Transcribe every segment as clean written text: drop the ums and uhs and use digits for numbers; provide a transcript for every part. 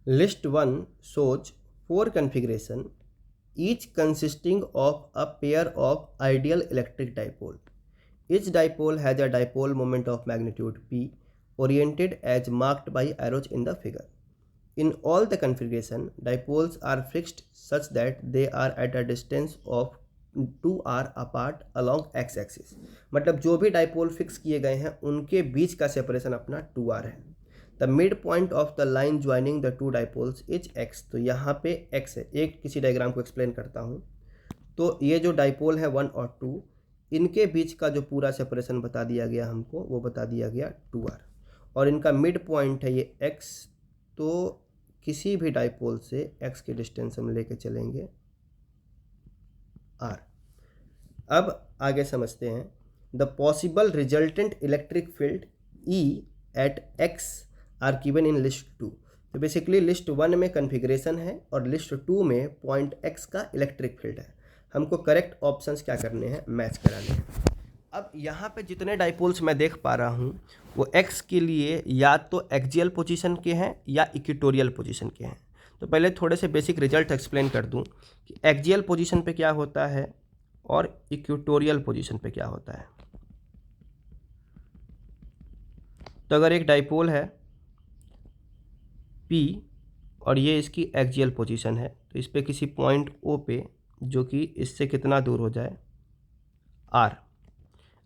List 1 shows 4 configuration, each consisting of a pair of ideal electric dipole. Each dipole has a dipole moment of magnitude p oriented as marked by arrows in the figure. In all the configuration, dipoles are fixed such that they are at a distance of 2r apart along x-axis. मतलब जो भी dipole fix किए गए हैं उनके बीच का separation अपना 2r है. The mid point of the line joining the two dipoles is x. तो यहाँ पे x है. एक किसी डायग्राम को एक्सप्लेन करता हूँ. तो ये जो डाइपोल है 1 और 2, इनके बीच का जो पूरा सेपरेशन बता दिया गया हमको, वो बता दिया गया 2r. और इनका मिड पॉइंट है ये x. तो किसी भी डाइपोल से x के डिस्टेंस हम लेके चलेंगे r. अब आगे समझते हैं. The possible resultant electric field E at x are given in list 2. तो बेसिकली लिस्ट 1 में कन्फिग्रेशन है और लिस्ट 2 में पॉइंट x का इलेक्ट्रिक फील्ड है. हमको करेक्ट ऑप्शंस क्या करने हैं, मैच कराने हैं. अब यहाँ पे जितने डाइपोल्स मैं देख पा रहा हूँ वो x के लिए या तो एक्सियल पोजीशन के हैं या इक्वेटोरियल पोजीशन के हैं. तो पहले थोड़े से बेसिक रिजल्ट एक्सप्लेन कर दूँ कि एक्सियल पोजीशन पे क्या होता है और इक्वेटोरियल पोजीशन पे क्या होता है. तो अगर एक डाइपोल है P और ये इसकी एक्सियल पोजीशन है, तो इस पे किसी पॉइंट O पे जो कि इससे कितना दूर हो जाए R,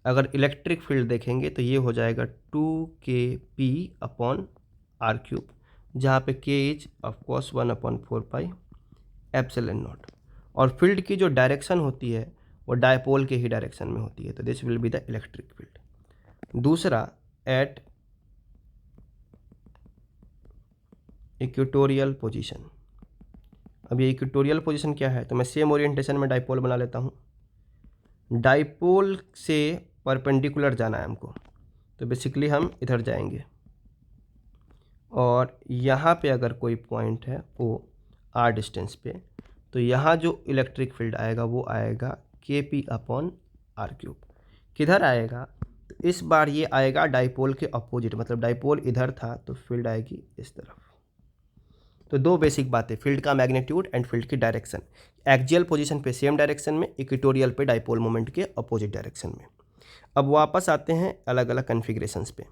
अगर इलेक्ट्रिक फील्ड देखेंगे तो ये हो जाएगा 2kp अपॉन r क्यूब, जहाँ पे k is of course 1/4 epsilon not. और फील्ड की जो डायरेक्शन होती है वो डायपोल के ही डायरेक्शन में होती है. तो this will be the electric field. दूसरा, एट इक्वेटोरियल पोजीशन. अब ये इक्वेटोरियल पोजीशन क्या है, तो मैं सेम ओरिएंटेशन में डाइपोल बना लेता हूँ. डाइपोल से परपेंडिकुलर जाना है हमको, तो बेसिकली हम इधर जाएंगे और यहाँ पे अगर कोई पॉइंट है ओ r डिस्टेंस पे, तो यहाँ जो इलेक्ट्रिक फील्ड आएगा वो आएगा kp अपॉन r क्यूब. किधर आएगा, तो इस बार ये आएगा डाइपोल के अपोजिट. मतलब डाइपोल इधर था तो फील्ड आएगी इस तरफ. तो दो बेसिक बातें, फील्ड का मैग्नीट्यूड एंड फील्ड की डायरेक्शन. एक्सियल पोजीशन पे सेम डायरेक्शन में, इक्वेटोरियल पे डाइपोल मोमेंट के अपोजिट डायरेक्शन में. अब वापस आते हैं अलग अलग कन्फिग्रेशंस पे.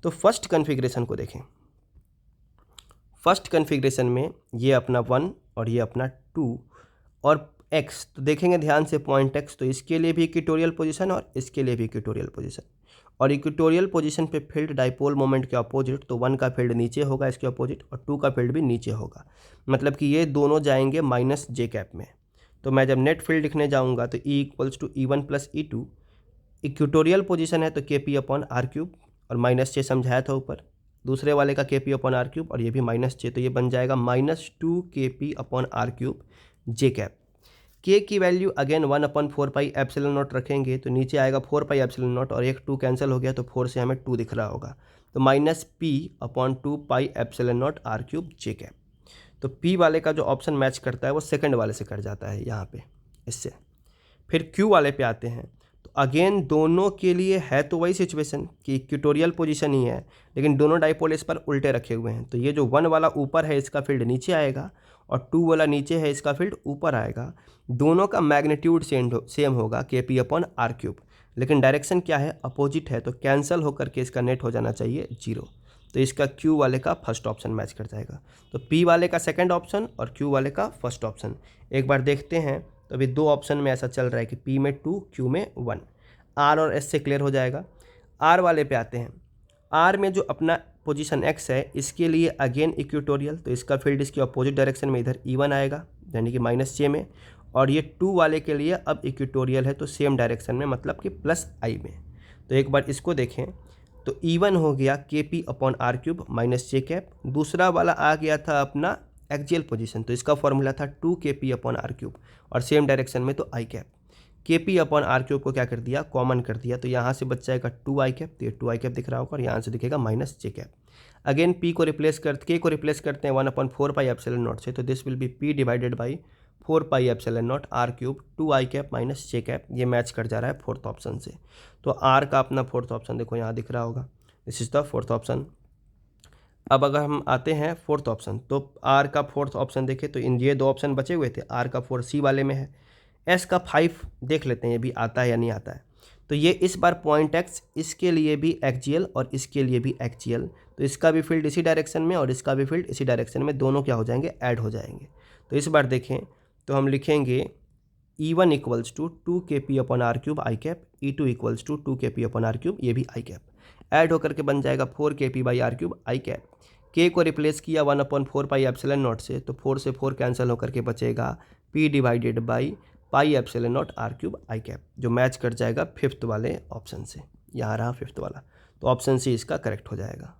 तो फर्स्ट कन्फिग्रेशन को देखें. फर्स्ट कन्फिग्रेशन में ये अपना 1 और ये अपना 2 और x. तो देखेंगे ध्यान से पॉइंट x, तो इसके लिए भी इक्वेटोरियल पोजीशन और इसके लिए भी इक्वेटोरियल पोजीशन. और इक्वेटोरियल पोजीशन पे फील्ड डाइपोल मोमेंट के अपोजिट, तो 1 का फील्ड नीचे होगा इसके अपोजिट और 2 का फील्ड भी नीचे होगा. मतलब कि ये दोनों जाएंगे माइनस जे कैप में. तो मैं जब नेट फील्ड लिखने जाऊँगा तो E equals to E1 plus E2. Equatorial position है तो kp अपॉन r क्यूब और माइनस जे समझाया था ऊपर. दूसरे वाले का kp अपॉन r क्यूब और ये भी माइनस जे, तो ये बन जाएगा -2kp अपॉन r क्यूब जे कैप. k की वैल्यू अगेन 1/4 एप्सिलॉन नॉट रखेंगे तो नीचे आएगा 4 एप्सिलॉन नॉट और एक 2 कैंसिल हो गया तो 4 से हमें 2 दिख रहा होगा. तो -p upon 2 epsilon not r cube J cap. तो p वाले का जो ऑप्शन मैच करता है वो सेकंड वाले से कट जाता है यहाँ पे इससे. फिर q वाले पे आते हैं. तो अगेन दोनों के लिए है तो वही सिचुएशन कि इक्वेटोरियल पोजीशन ही है, लेकिन दोनों डाइपोल इस पर उल्टे रखे हुए हैं. तो ये जो 1 वाला ऊपर है इसका फील्ड नीचे आएगा और 2 वाला नीचे है इसका फील्ड ऊपर आएगा. दोनों का मैग्नीट्यूड सेम होगा kp अपॉन r क्यूब, लेकिन डायरेक्शन क्या है, अपोजिट है. तो कैंसिल होकर के इसका नेट हो जाना चाहिए 0. तो इसका q वाले का फर्स्ट ऑप्शन मैच कर जाएगा. तो p वाले का सेकंड ऑप्शन और q वाले का फर्स्ट ऑप्शन. एक बार देखते हैं. तो अभी दो ऑप्शन में ऐसा चल रहा है कि p में 2, q में 1. r और s से क्लियर हो जाएगा. r वाले पे आते हैं. r में जो अपना पोजीशन x है इसके लिए अगेन इक्वेटोरियल, तो इसका फील्ड इसके अपोजिट डायरेक्शन में इधर E1 आएगा यानी कि -j में. और ये 2 वाले के लिए अब इक्वेटोरियल है तो सेम डायरेक्शन में, मतलब कि +i में. तो एक बार इसको देखें तो E1 हो गया kp upon r cube minus J cap. दूसरा वाला आ गया था अपना एक्सियल पोजीशन, तो इसका फॉर्मूला था 2kp अपॉन r क्यूब और सेम डायरेक्शन में तो i cap. kp upon r cube को क्या कर दिया, कॉमन कर दिया. तो यहाँ से बच जाएगा 2i कैप, तो ये 2i कैप दिख रहा होगा और यहाँ से दिखेगा -j कैप. अगेन p को रिप्लेस करते k को रिप्लेस करते हैं 1/4 एप्सिलॉन नॉट से, तो this will be p divided by 4 epsilon not r cube 2i cap minus J cap. ये मैच कर जा रहा है फोर्थ ऑप्शन से. तो r का अपना फोर्थ ऑप्शन देखो यहाँ दिख रहा होगा. This is the fourth option. अब अगर हम आते हैं फोर्थ ऑप्शन, तो आर का फोर्थ ऑप्शन देखें तो इन ये 2 ऑप्शन बचे हुए थे, आर का 4 सी वाले में है। एस का 5 देख लेते हैं ये भी आता है या नहीं आता है। तो ये इस बार पॉइंट एक्स इसके लिए भी एक्जियल और इसके लिए भी एक्जियल, तो इसका भी फील्ड इसी डायरेक्शन में और इसका भी फील्ड इसी डायरेक्शन में, दोनों क्या हो जाएंगे, ऐड हो जाएंगे। तो इस बार देखें तो हम लिखेंगे E1 equals to 2kp/r³ I cap, E2 equals to 2kp/r³, ये भी आई कैप ऐड होकर के बन जाएगा 4kp/r³ आई कैप। के को रिप्लेस किया 1/4πε0 से, तो 4 से 4 कैंसिल होकर के बचेगा p/πε0r³ आई कैप, जो मैच कर जाएगा फिफ्थ वाले ऑप्शन से। यहाँ रहा फिफ्थ वाला, तो ऑप्शन सी इसका करेक्ट हो जाएगा।